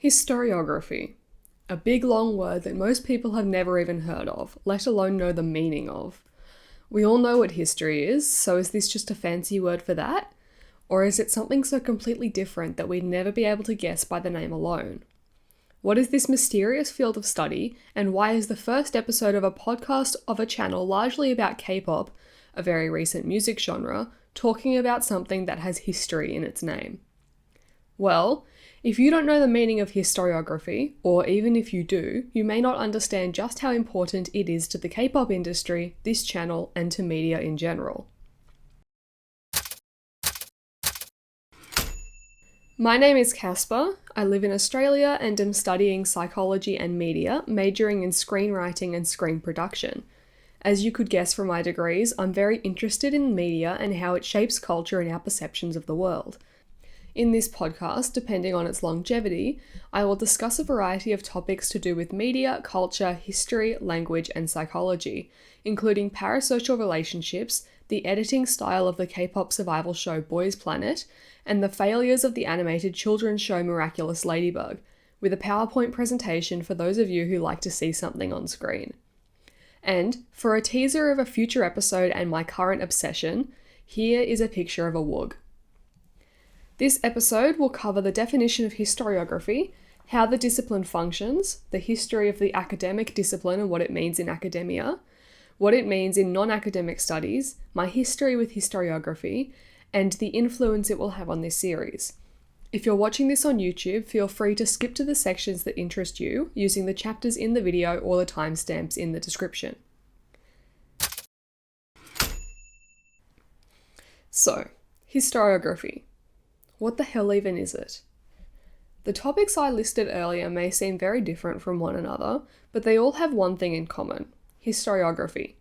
Historiography. A big long word that most people have never even heard of, let alone know the meaning of. We all know what history is, so is this just a fancy word for that? Or is it something so completely different that we'd never be able to guess by the name alone? What is this mysterious field of study, and why is the first episode of a podcast of a channel largely about K-pop, a very recent music genre, talking about something that has history in its name? Well, if you don't know the meaning of historiography, or even if you do, you may not understand just how important it is to the K-pop industry, this channel, and to media in general. My name is Casper. I live in Australia and am studying psychology and media, majoring in screenwriting and screen production. As you could guess from my degrees, I'm very interested in media and how it shapes culture and our perceptions of the world. In this podcast, depending on its longevity, I will discuss a variety of topics to do with media, culture, history, language, and psychology, including parasocial relationships, the editing style of the K-pop survival show Boys Planet, and the failures of the animated children's show Miraculous Ladybug, with a PowerPoint presentation for those of you who like to see something on screen. And, for a teaser of a future episode and my current obsession, here is a picture of a woog. This episode will cover the definition of historiography, how the discipline functions, the history of the academic discipline and what it means in academia, what it means in non-academic studies, my history with historiography, and the influence it will have on this series. If you're watching this on YouTube, feel free to skip to the sections that interest you using the chapters in the video or the timestamps in the description. So, historiography. What the hell even is it? The topics I listed earlier may seem very different from one another, but they all have one thing in common: historiography.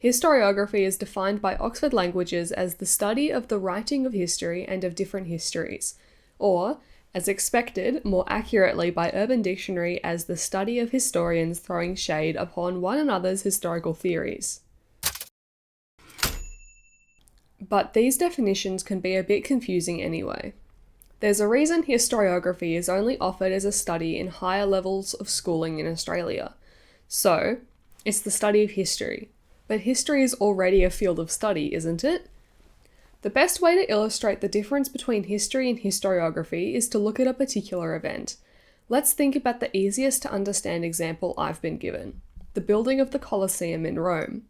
Historiography is defined by Oxford Languages as the study of the writing of history and of different histories, or, as expected, more accurately by Urban Dictionary as the study of historians throwing shade upon one another's historical theories. But these definitions can be a bit confusing anyway. There's a reason historiography is only offered as a study in higher levels of schooling in Australia. So, it's the study of history. But history is already a field of study, isn't it? The best way to illustrate the difference between history and historiography is to look at a particular event. Let's think about the easiest to understand example I've been given: the building of the Colosseum in Rome.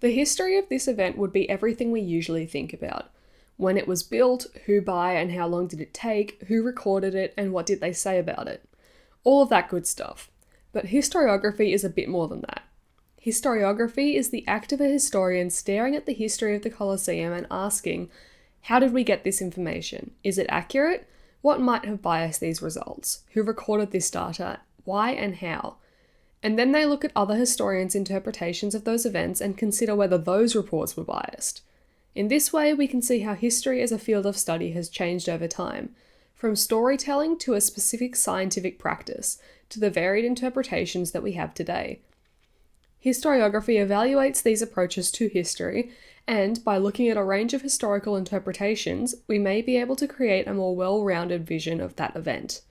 The history of this event would be everything we usually think about. When it was built, who by and how long did it take, who recorded it, and what did they say about it. All of that good stuff. But historiography is a bit more than that. Historiography is the act of a historian staring at the history of the Colosseum and asking, how did we get this information? Is it accurate? What might have biased these results? Who recorded this data? Why and how? And then they look at other historians' interpretations of those events and consider whether those reports were biased. In this way, we can see how history as a field of study has changed over time, from storytelling to a specific scientific practice, to the varied interpretations that we have today. Historiography evaluates these approaches to history, and by looking at a range of historical interpretations, we may be able to create a more well-rounded vision of that event.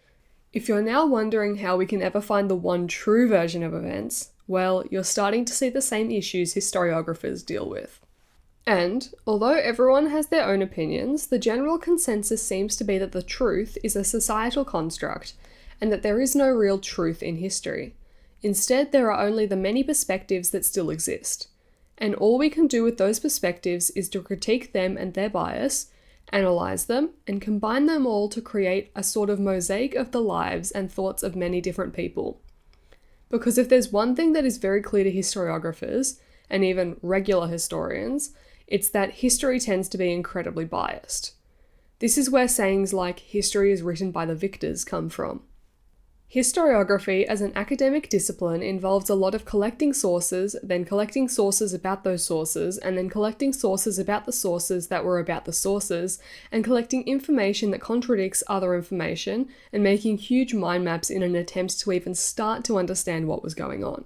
If you're now wondering how we can ever find the one true version of events, well, you're starting to see the same issues historiographers deal with. And, although everyone has their own opinions, the general consensus seems to be that the truth is a societal construct, and that there is no real truth in history. Instead, there are only the many perspectives that still exist. And all we can do with those perspectives is to critique them and their bias, analyze them, and combine them all to create a sort of mosaic of the lives and thoughts of many different people. Because if there's one thing that is very clear to historiographers, and even regular historians, it's that history tends to be incredibly biased. This is where sayings like history is written by the victors come from. Historiography as an academic discipline involves a lot of collecting sources, then collecting sources about those sources, and then collecting sources about the sources that were about the sources, and collecting information that contradicts other information, and making huge mind maps in an attempt to even start to understand what was going on.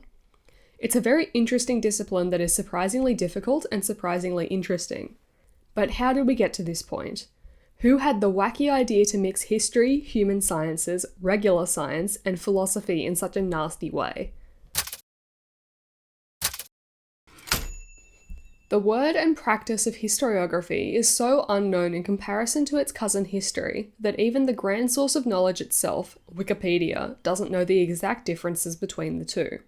It's a very interesting discipline that is surprisingly difficult and surprisingly interesting. But how did we get to this point? Who had the wacky idea to mix history, human sciences, regular science, and philosophy in such a nasty way? The word and practice of historiography is so unknown in comparison to its cousin history that even the grand source of knowledge itself, Wikipedia, doesn't know the exact differences between the two.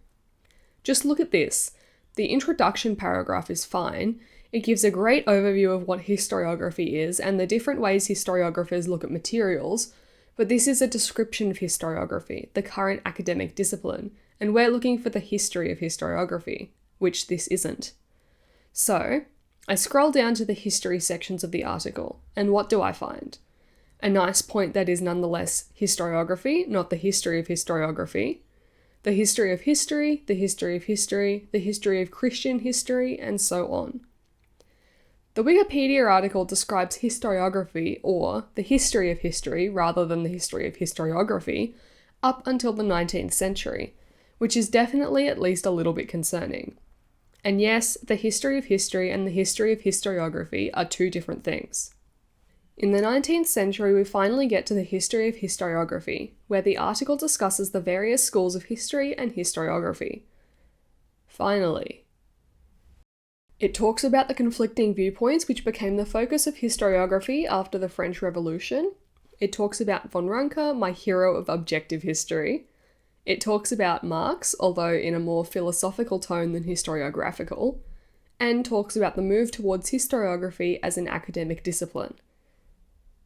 Just look at this. The introduction paragraph is fine. It gives a great overview of what historiography is and the different ways historiographers look at materials, but this is a description of historiography, the current academic discipline, and we're looking for the history of historiography, which this isn't. So, I scroll down to the history sections of the article, and what do I find? A nice point that is nonetheless historiography, not the history of historiography, the history of history, the history of history, the history of Christian history, and so on. The Wikipedia article describes historiography, or the history of history, rather than the history of historiography, up until the 19th century, which is definitely at least a little bit concerning. And yes, the history of history and the history of historiography are two different things. In the 19th century, we finally get to the history of historiography, where the article discusses the various schools of history and historiography. Finally. It talks about the conflicting viewpoints which became the focus of historiography after the French Revolution. It talks about von Ranke, my hero of objective history. It talks about Marx, although in a more philosophical tone than historiographical, and talks about the move towards historiography as an academic discipline.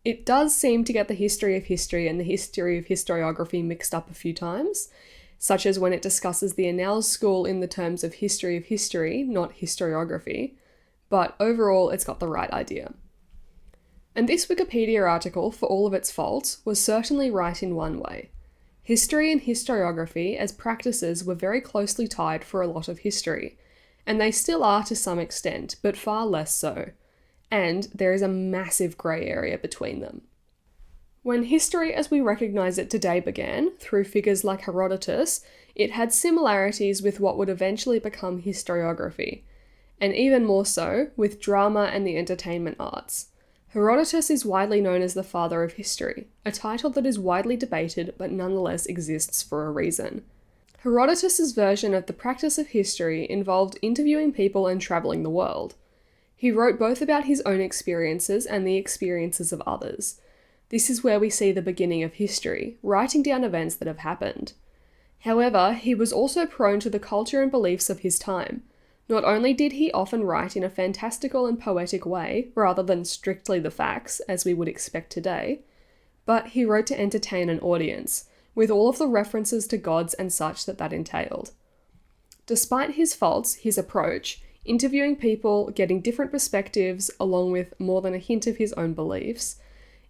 It does seem to get the history of history and the history of historiography mixed up a few times, such as when it discusses the Annales school in the terms of history of history, not historiography, but overall it's got the right idea. And this Wikipedia article, for all of its faults, was certainly right in one way. History and historiography as practices were very closely tied for a lot of history, and they still are to some extent, but far less so, and there is a massive grey area between them. When history as we recognise it today began, through figures like Herodotus, it had similarities with what would eventually become historiography, and even more so with drama and the entertainment arts. Herodotus is widely known as the father of history, a title that is widely debated but nonetheless exists for a reason. Herodotus's version of the practice of history involved interviewing people and travelling the world. He wrote both about his own experiences and the experiences of others. This is where we see the beginning of history, writing down events that have happened. However, he was also prone to the culture and beliefs of his time. Not only did he often write in a fantastical and poetic way, rather than strictly the facts, as we would expect today, but he wrote to entertain an audience, with all of the references to gods and such that entailed. Despite his faults, his approach, interviewing people, getting different perspectives, along with more than a hint of his own beliefs,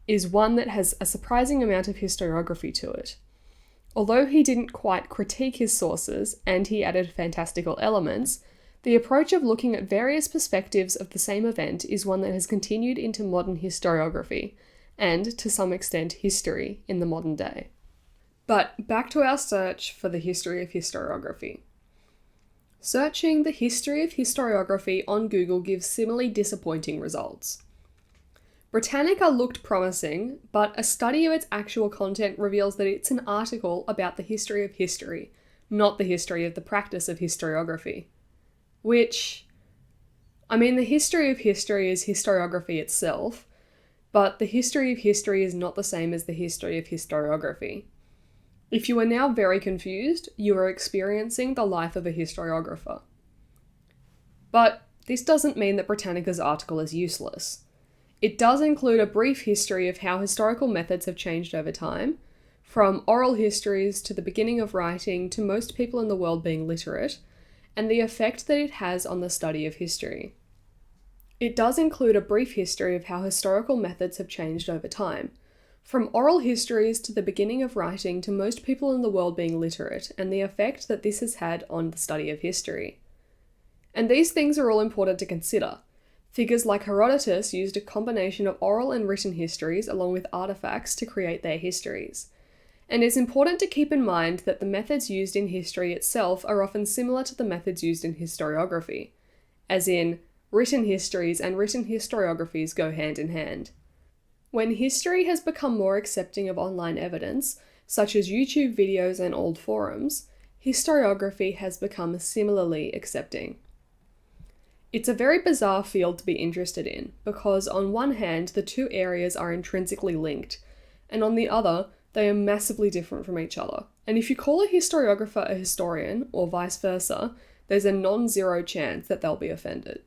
is one that has a surprising amount of historiography to it. Although he didn't quite critique his sources, and he added fantastical elements, the approach of looking at various perspectives of the same event is one that has continued into modern historiography, and, to some extent, history in the modern day. But back to our search for the history of historiography. Searching the history of historiography on Google gives similarly disappointing results. Britannica looked promising, but a study of its actual content reveals that it's an article about the history of history, not the history of the practice of historiography. Which, the history of history is historiography itself, but the history of history is not the same as the history of historiography. If you are now very confused, you are experiencing the life of a historiographer. But this doesn't mean that Britannica's article is useless. It does include a brief history of how historical methods have changed over time, from oral histories to the beginning of writing to most people in the world being literate, and the effect that it has on the study of history. It does include a brief history of how historical methods have changed over time, from oral histories to the beginning of writing to most people in the world being literate, and the effect that this has had on the study of history. And these things are all important to consider. Figures like Herodotus used a combination of oral and written histories along with artifacts to create their histories. And it's important to keep in mind that the methods used in history itself are often similar to the methods used in historiography, as in, written histories and written historiographies go hand in hand. When history has become more accepting of online evidence, such as YouTube videos and old forums, historiography has become similarly accepting. It's a very bizarre field to be interested in, because on one hand, the two areas are intrinsically linked, and on the other, they are massively different from each other. And if you call a historiographer a historian, or vice versa, there's a non-zero chance that they'll be offended.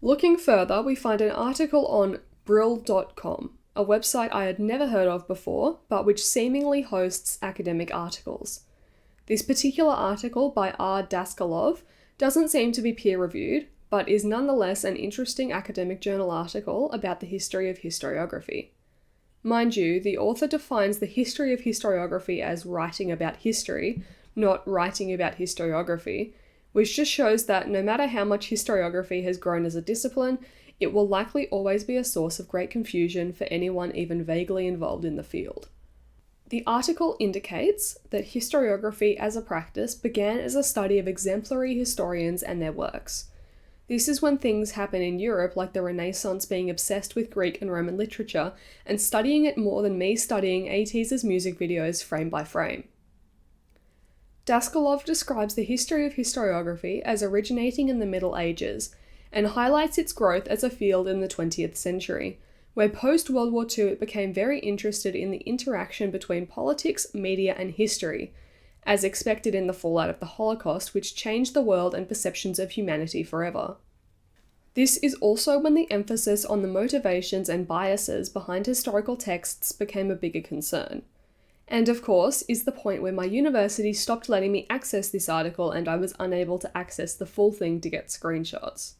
Looking further, we find an article on Brill.com, a website I had never heard of before, but which seemingly hosts academic articles. This particular article by R. Daskalov doesn't seem to be peer-reviewed, but is nonetheless an interesting academic journal article about the history of historiography. Mind you, the author defines the history of historiography as writing about history, not writing about historiography, which just shows that no matter how much historiography has grown as a discipline, it will likely always be a source of great confusion for anyone even vaguely involved in the field. The article indicates that historiography as a practice began as a study of exemplary historians and their works. This is when things happen in Europe, like the Renaissance being obsessed with Greek and Roman literature and studying it more than me studying ATEEZ's music videos frame by frame. Daskalov describes the history of historiography as originating in the Middle Ages and highlights its growth as a field in the 20th century, where post-World War II it became very interested in the interaction between politics, media, and history, as expected in the fallout of the Holocaust, which changed the world and perceptions of humanity forever. This is also when the emphasis on the motivations and biases behind historical texts became a bigger concern. And of course, is the point where my university stopped letting me access this article and I was unable to access the full thing to get screenshots.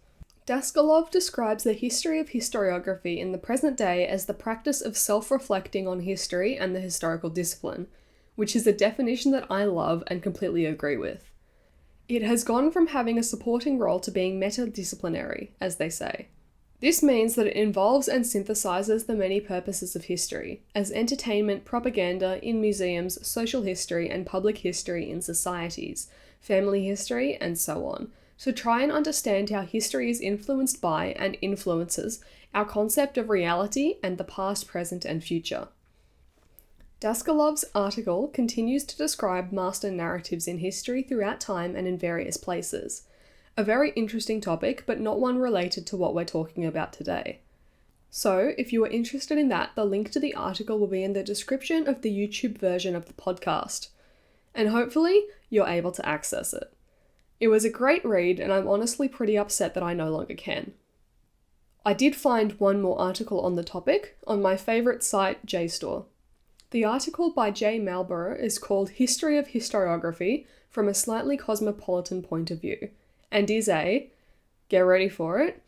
Daskalov describes the history of historiography in the present day as the practice of self-reflecting on history and the historical discipline, which is a definition that I love and completely agree with. It has gone from having a supporting role to being meta-disciplinary, as they say. This means that it involves and synthesizes the many purposes of history, as entertainment, propaganda in museums, social history, and public history in societies, family history, and so on, to try and understand how history is influenced by and influences our concept of reality and the past, present, and future. Daskalov's article continues to describe master narratives in history throughout time and in various places. A very interesting topic, but not one related to what we're talking about today. So, if you are interested in that, the link to the article will be in the description of the YouTube version of the podcast. And hopefully, you're able to access it. It was a great read, and I'm honestly pretty upset that I no longer can. I did find one more article on the topic on my favourite site, JSTOR. The article by J. Malborough is called History of Historiography from a Slightly Cosmopolitan Point of View, and is a, get ready for it,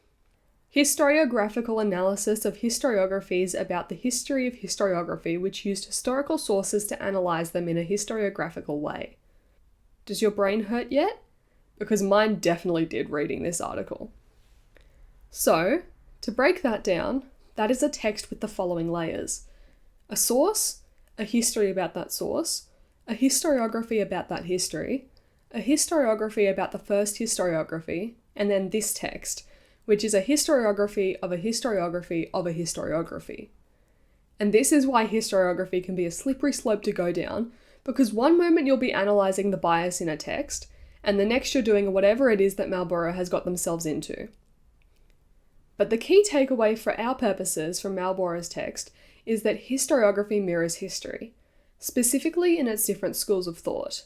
historiographical analysis of historiographies about the history of historiography which used historical sources to analyse them in a historiographical way. Does your brain hurt yet? Because mine definitely did reading this article. So, to break that down, that is a text with the following layers: a source, a history about that source, a historiography about that history, a historiography about the first historiography, and then this text, which is a historiography of a historiography of a historiography. And this is why historiography can be a slippery slope to go down, because one moment you'll be analysing the bias in a text, and the next you're doing whatever it is that Malborough has got themselves into. But the key takeaway for our purposes from Malborough's text is that historiography mirrors history, specifically in its different schools of thought.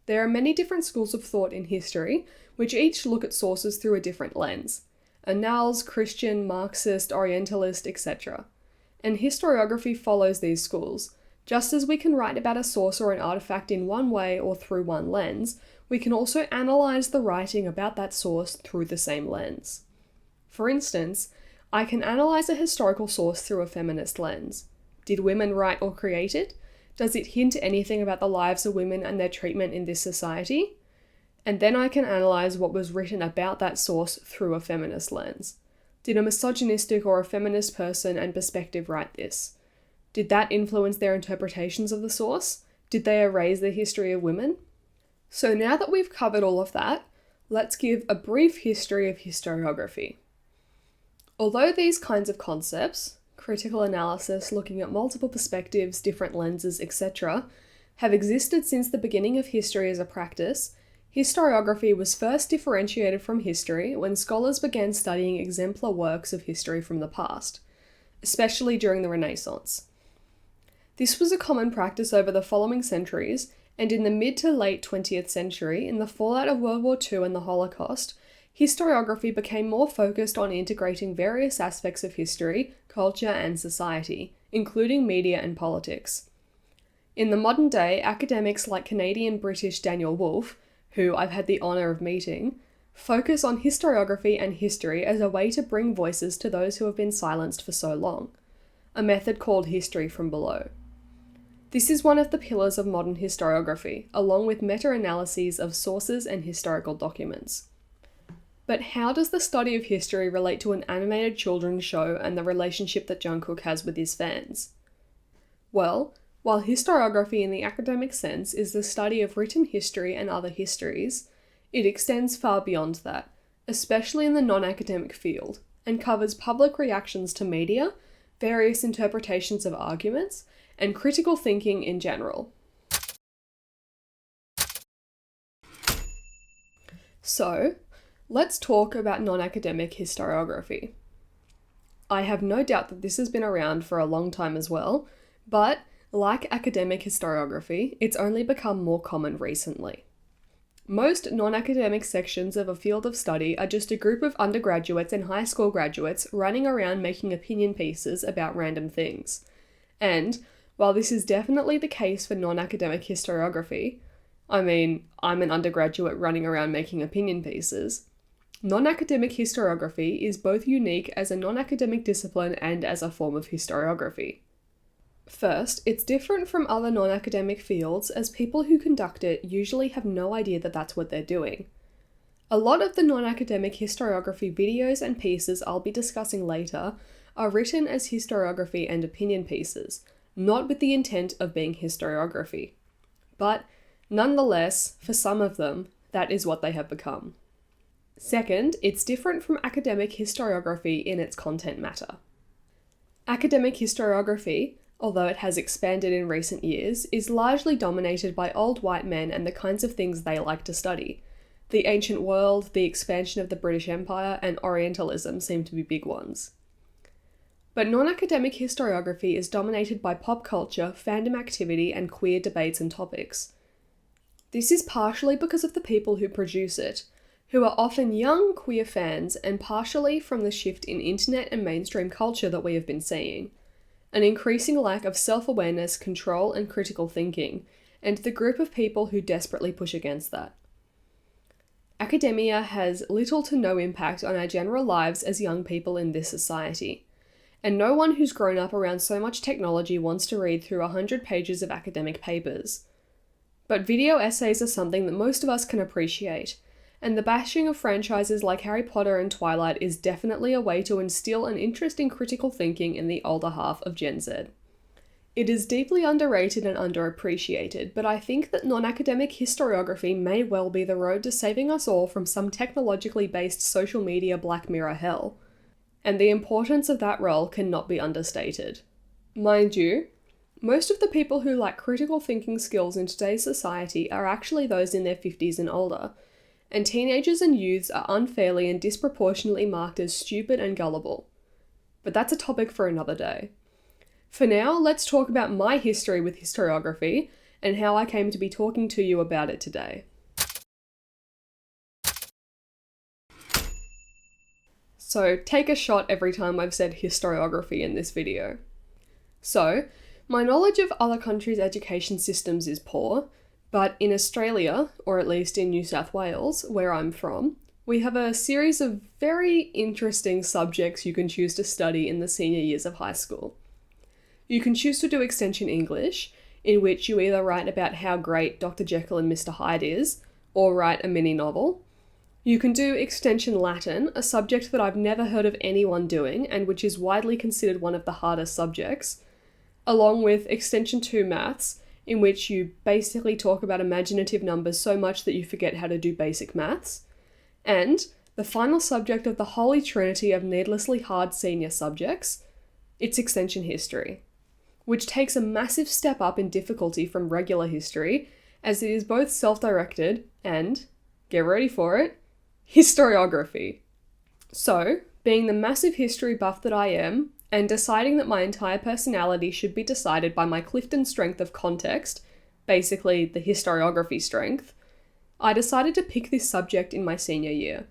There are many different schools of thought in history, which each look at sources through a different lens: Annals, Christian, Marxist, Orientalist, etc. And historiography follows these schools. Just as we can write about a source or an artifact in one way or through one lens, we can also analyse the writing about that source through the same lens. For instance, I can analyse a historical source through a feminist lens. Did women write or create it? Does it hint anything about the lives of women and their treatment in this society? And then I can analyse what was written about that source through a feminist lens. Did a misogynistic or a feminist person and perspective write this? Did that influence their interpretations of the source? Did they erase the history of women? So now that we've covered all of that, let's give a brief history of historiography. Although these kinds of concepts, critical analysis, looking at multiple perspectives, different lenses, etc., have existed since the beginning of history as a practice, historiography was first differentiated from history when scholars began studying exemplar works of history from the past, especially during the Renaissance. This was a common practice over the following centuries, and in the mid to late 20th century, in the fallout of World War II and the Holocaust, historiography became more focused on integrating various aspects of history, culture, and society, including media and politics. In the modern day, academics like Canadian-British Daniel Wolfe, who I've had the honour of meeting, focus on historiography and history as a way to bring voices to those who have been silenced for so long, a method called history from below. This is one of the pillars of modern historiography, along with meta-analyses of sources and historical documents. But how does the study of history relate to an animated children's show and the relationship that Jungkook has with his fans? Well, while historiography in the academic sense is the study of written history and other histories, it extends far beyond that, especially in the non-academic field, and covers public reactions to media, various interpretations of arguments, and critical thinking in general. So, let's talk about non-academic historiography. I have no doubt that this has been around for a long time as well, but like academic historiography, it's only become more common recently. Most non-academic sections of a field of study are just a group of undergraduates and high school graduates running around making opinion pieces about random things. And while this is definitely the case for non-academic historiography, I'm an undergraduate running around making opinion pieces, non-academic historiography is both unique as a non-academic discipline and as a form of historiography. First, it's different from other non-academic fields as people who conduct it usually have no idea that that's what they're doing. A lot of the non-academic historiography videos and pieces I'll be discussing later are written as historiography and opinion pieces, not with the intent of being historiography. But, nonetheless, for some of them, that is what they have become. Second, it's different from academic historiography in its content matter. Academic historiography, although it has expanded in recent years, is largely dominated by old white men and the kinds of things they like to study. The ancient world, the expansion of the British Empire, and Orientalism seem to be big ones. But non-academic historiography is dominated by pop culture, fandom activity, and queer debates and topics. This is partially because of the people who produce it, who are often young queer fans, and partially from the shift in internet and mainstream culture that we have been seeing, an increasing lack of self-awareness, control, and critical thinking, and the group of people who desperately push against that. Academia has little to no impact on our general lives as young people in this society, and no one who's grown up around so much technology wants to read through 100 pages of academic papers. But video essays are something that most of us can appreciate, and the bashing of franchises like Harry Potter and Twilight is definitely a way to instill an interest in critical thinking in the older half of Gen Z. It is deeply underrated and underappreciated, but I think that non-academic historiography may well be the road to saving us all from some technologically based social media Black Mirror hell, and the importance of that role cannot be understated. Mind you, most of the people who lack critical thinking skills in today's society are actually those in their 50s and older, and teenagers and youths are unfairly and disproportionately marked as stupid and gullible. But that's a topic for another day. For now, let's talk about my history with historiography and how I came to be talking to you about it today. So take a shot every time I've said historiography in this video. So, my knowledge of other countries' education systems is poor, but in Australia, or at least in New South Wales, where I'm from, we have a series of very interesting subjects you can choose to study in the senior years of high school. You can choose to do Extension English, in which you either write about how great Dr. Jekyll and Mr. Hyde is, or write a mini novel. You can do Extension Latin, a subject that I've never heard of anyone doing, and which is widely considered one of the hardest subjects, along with Extension 2 Maths, in which you basically talk about imaginative numbers so much that you forget how to do basic maths, and the final subject of the holy trinity of needlessly hard senior subjects, It's extension history, which takes a massive step up in difficulty from regular history, as it is both self-directed and, get ready for it, historiography. So, being the massive history buff that I am, and deciding that my entire personality should be decided by my Clifton strength of context, basically the historiography strength, I decided to pick this subject in my senior year.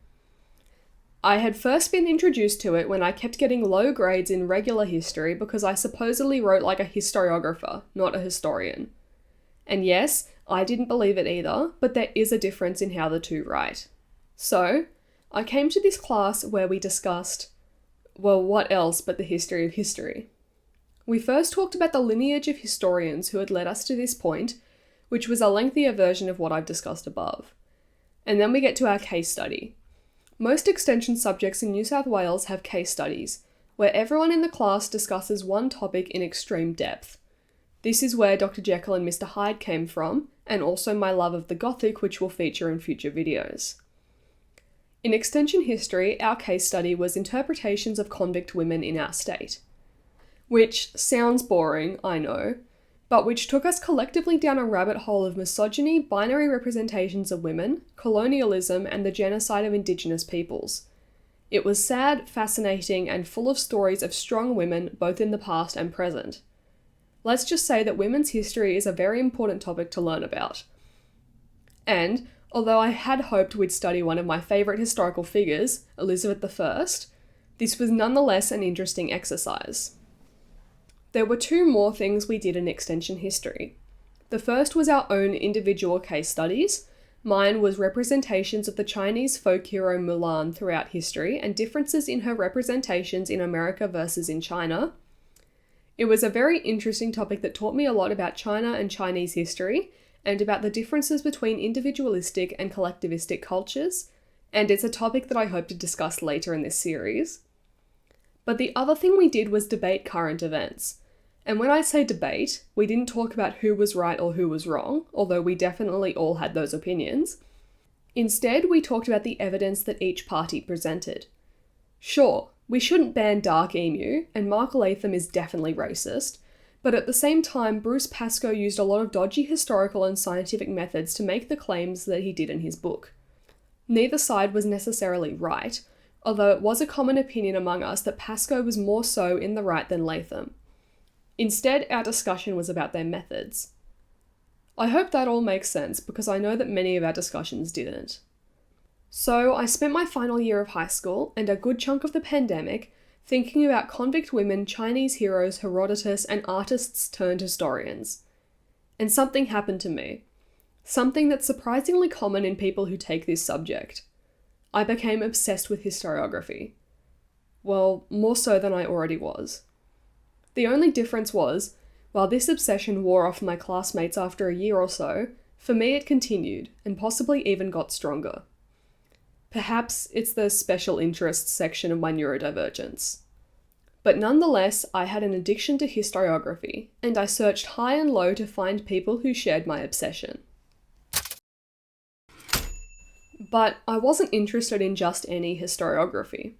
I had first been introduced to it when I kept getting low grades in regular history because I supposedly wrote like a historiographer, not a historian. And yes, I didn't believe it either, but there is a difference in how the two write. So, I came to this class where we discussed, well, what else but the history of history? We first talked about the lineage of historians who had led us to this point, which was a lengthier version of what I've discussed above. And then we get to our case study. Most extension subjects in New South Wales have case studies, where everyone in the class discusses one topic in extreme depth. This is where Dr. Jekyll and Mr. Hyde came from, and also my love of the Gothic, which will feature in future videos. In extension history, our case study was interpretations of convict women in our state. Which sounds boring, I know, but which took us collectively down a rabbit hole of misogyny, binary representations of women, colonialism, and the genocide of Indigenous peoples. It was sad, fascinating, and full of stories of strong women both in the past and present. Let's just say that women's history is a very important topic to learn about. And, although I had hoped we'd study one of my favourite historical figures, Elizabeth I, this was nonetheless an interesting exercise. There were two more things we did in extension history. The first was our own individual case studies. Mine was representations of the Chinese folk hero Mulan throughout history and differences in her representations in America versus in China. It was a very interesting topic that taught me a lot about China and Chinese history, and about the differences between individualistic and collectivistic cultures, and it's a topic that I hope to discuss later in this series. But the other thing we did was debate current events. And when I say debate, we didn't talk about who was right or who was wrong, although we definitely all had those opinions. Instead, we talked about the evidence that each party presented. Sure, we shouldn't ban Dark Emu, and Mark Latham is definitely racist, but at the same time, Bruce Pascoe used a lot of dodgy historical and scientific methods to make the claims that he did in his book. Neither side was necessarily right, although it was a common opinion among us that Pascoe was more so in the right than Latham. Instead, our discussion was about their methods. I hope that all makes sense, because I know that many of our discussions didn't. So, I spent my final year of high school, and a good chunk of the pandemic, thinking about convict women, Chinese heroes, Herodotus, and artists turned historians. And something happened to me. Something that's surprisingly common in people who take this subject. I became obsessed with historiography. Well, more so than I already was. The only difference was, while this obsession wore off my classmates after a year or so, for me it continued, and possibly even got stronger. Perhaps it's the special interests section of my neurodivergence. But nonetheless, I had an addiction to historiography, and I searched high and low to find people who shared my obsession. But I wasn't interested in just any historiography.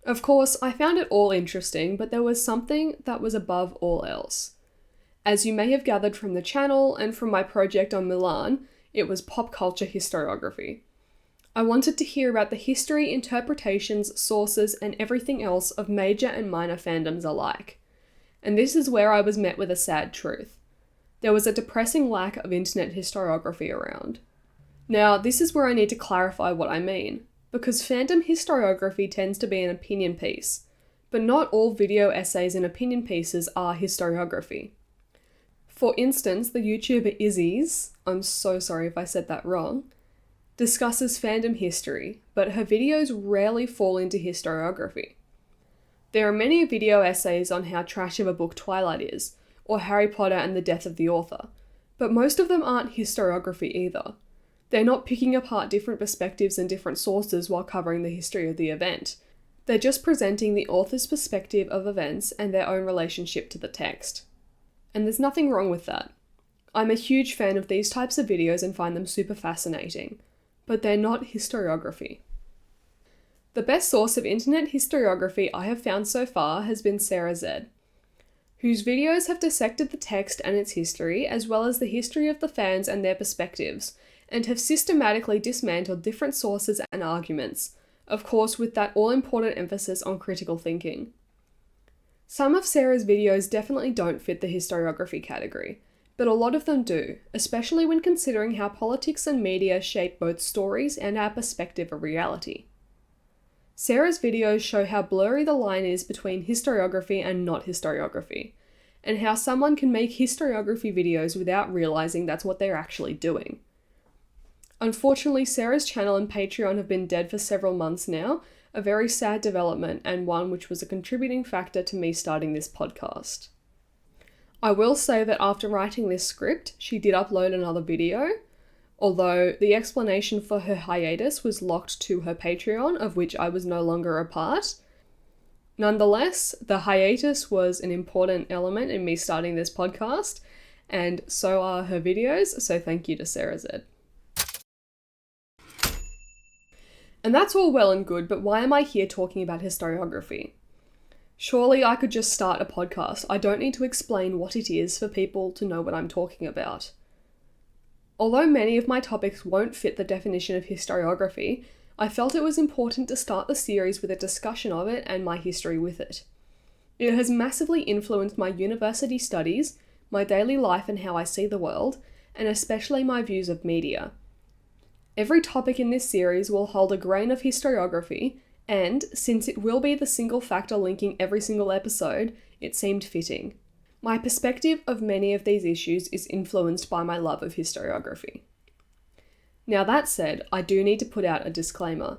Of course, I found it all interesting, but there was something that was above all else. As you may have gathered from the channel and from my project on Mulan, it was pop culture historiography. I wanted to hear about the history, interpretations, sources, and everything else of major and minor fandoms alike. And this is where I was met with a sad truth. There was a depressing lack of internet historiography around. Now, this is where I need to clarify what I mean, because fandom historiography tends to be an opinion piece, but not all video essays and opinion pieces are historiography. For instance, the YouTuber Izzy's, I'm so sorry if I said that wrong, discusses fandom history, but her videos rarely fall into historiography. There are many video essays on how trash of a book Twilight is, or Harry Potter and the death of the author, but most of them aren't historiography either. They're not picking apart different perspectives and different sources while covering the history of the event. They're just presenting the author's perspective of events and their own relationship to the text. And there's nothing wrong with that. I'm a huge fan of these types of videos and find them super fascinating, but they're not historiography. The best source of internet historiography I have found so far has been Sarah Z. whose videos have dissected the text and its history, as well as the history of the fans and their perspectives, and have systematically dismantled different sources and arguments, of course with that all-important emphasis on critical thinking. Some of Sarah's videos definitely don't fit the historiography category, but a lot of them do, especially when considering how politics and media shape both stories and our perspective of reality. Sarah's videos show how blurry the line is between historiography and not historiography, and how someone can make historiography videos without realizing that's what they're actually doing. Unfortunately, Sarah's channel and Patreon have been dead for several months now, a very sad development and one which was a contributing factor to me starting this podcast. I will say that after writing this script, she did upload another video, although the explanation for her hiatus was locked to her Patreon, of which I was no longer a part. Nonetheless, the hiatus was an important element in me starting this podcast, and so are her videos, so thank you to Sarah Z. And that's all well and good, but why am I here talking about historiography? Surely I could just start a podcast. I don't need to explain what it is for people to know what I'm talking about. Although many of my topics won't fit the definition of historiography, I felt it was important to start the series with a discussion of it and my history with it. It has massively influenced my university studies, my daily life and how I see the world, and especially my views of media. Every topic in this series will hold a grain of historiography, and since it will be the single factor linking every single episode, it seemed fitting. My perspective of many of these issues is influenced by my love of historiography. Now that said, I do need to put out a disclaimer.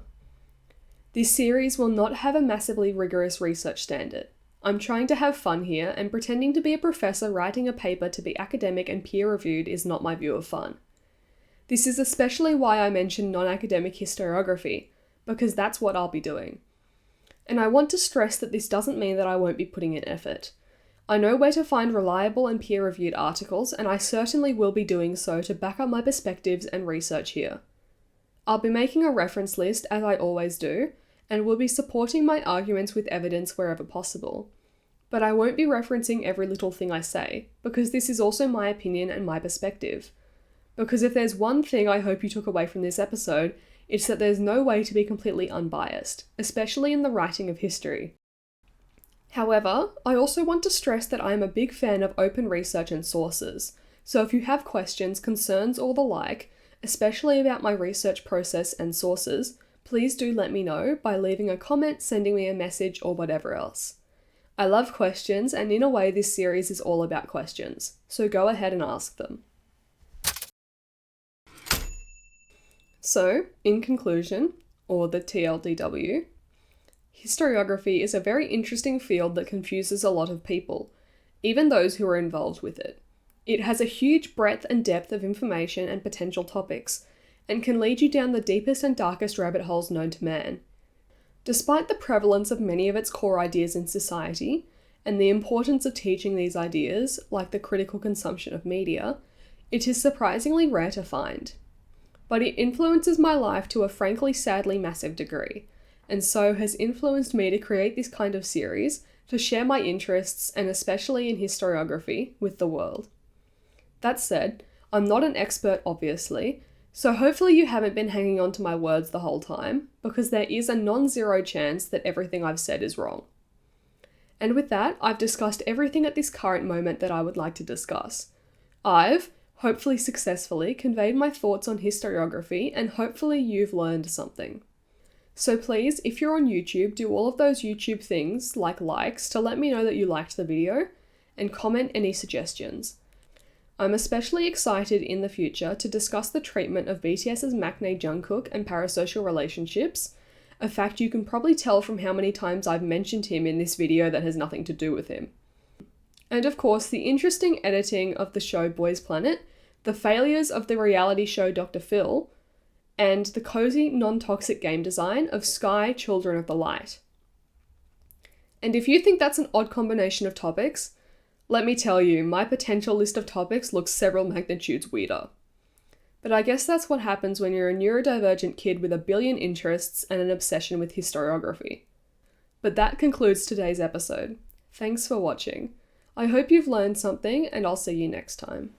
This series will not have a massively rigorous research standard. I'm trying to have fun here, and pretending to be a professor writing a paper to be academic and peer-reviewed is not my view of fun. This is especially why I mention non-academic historiography, because that's what I'll be doing. And I want to stress that this doesn't mean that I won't be putting in effort. I know where to find reliable and peer-reviewed articles, and I certainly will be doing so to back up my perspectives and research here. I'll be making a reference list, as I always do, and will be supporting my arguments with evidence wherever possible. But I won't be referencing every little thing I say, because this is also my opinion and my perspective. Because if there's one thing I hope you took away from this episode, it's that there's no way to be completely unbiased, especially in the writing of history. However, I also want to stress that I am a big fan of open research and sources, so if you have questions, concerns, or the like, especially about my research process and sources, please do let me know by leaving a comment, sending me a message, or whatever else. I love questions, and in a way this series is all about questions, so go ahead and ask them. So, in conclusion, or the TLDW, historiography is a very interesting field that confuses a lot of people, even those who are involved with it. It has a huge breadth and depth of information and potential topics, and can lead you down the deepest and darkest rabbit holes known to man. Despite the prevalence of many of its core ideas in society, and the importance of teaching these ideas, like the critical consumption of media, it is surprisingly rare to find. But it influences my life to a frankly sadly massive degree, and so has influenced me to create this kind of series to share my interests, and especially in historiography, with the world. That said, I'm not an expert obviously, so hopefully you haven't been hanging on to my words the whole time, because there is a non-zero chance that everything I've said is wrong. And with that, I've discussed everything at this current moment that I would like to discuss. I've, hopefully successfully, conveyed my thoughts on historiography, and hopefully you've learned something. So please, if you're on YouTube, do all of those YouTube things, like likes, to let me know that you liked the video, and comment any suggestions. I'm especially excited in the future to discuss the treatment of BTS's Maknae Jungkook and parasocial relationships, a fact you can probably tell from how many times I've mentioned him in this video that has nothing to do with him. And of course, the interesting editing of the show Boys Planet, the failures of the reality show Dr. Phil, and the cozy, non-toxic game design of Sky Children of the Light. And if you think that's an odd combination of topics, let me tell you, my potential list of topics looks several magnitudes weirder. But I guess that's what happens when you're a neurodivergent kid with a billion interests and an obsession with historiography. But that concludes today's episode. Thanks for watching. I hope you've learned something, and I'll see you next time.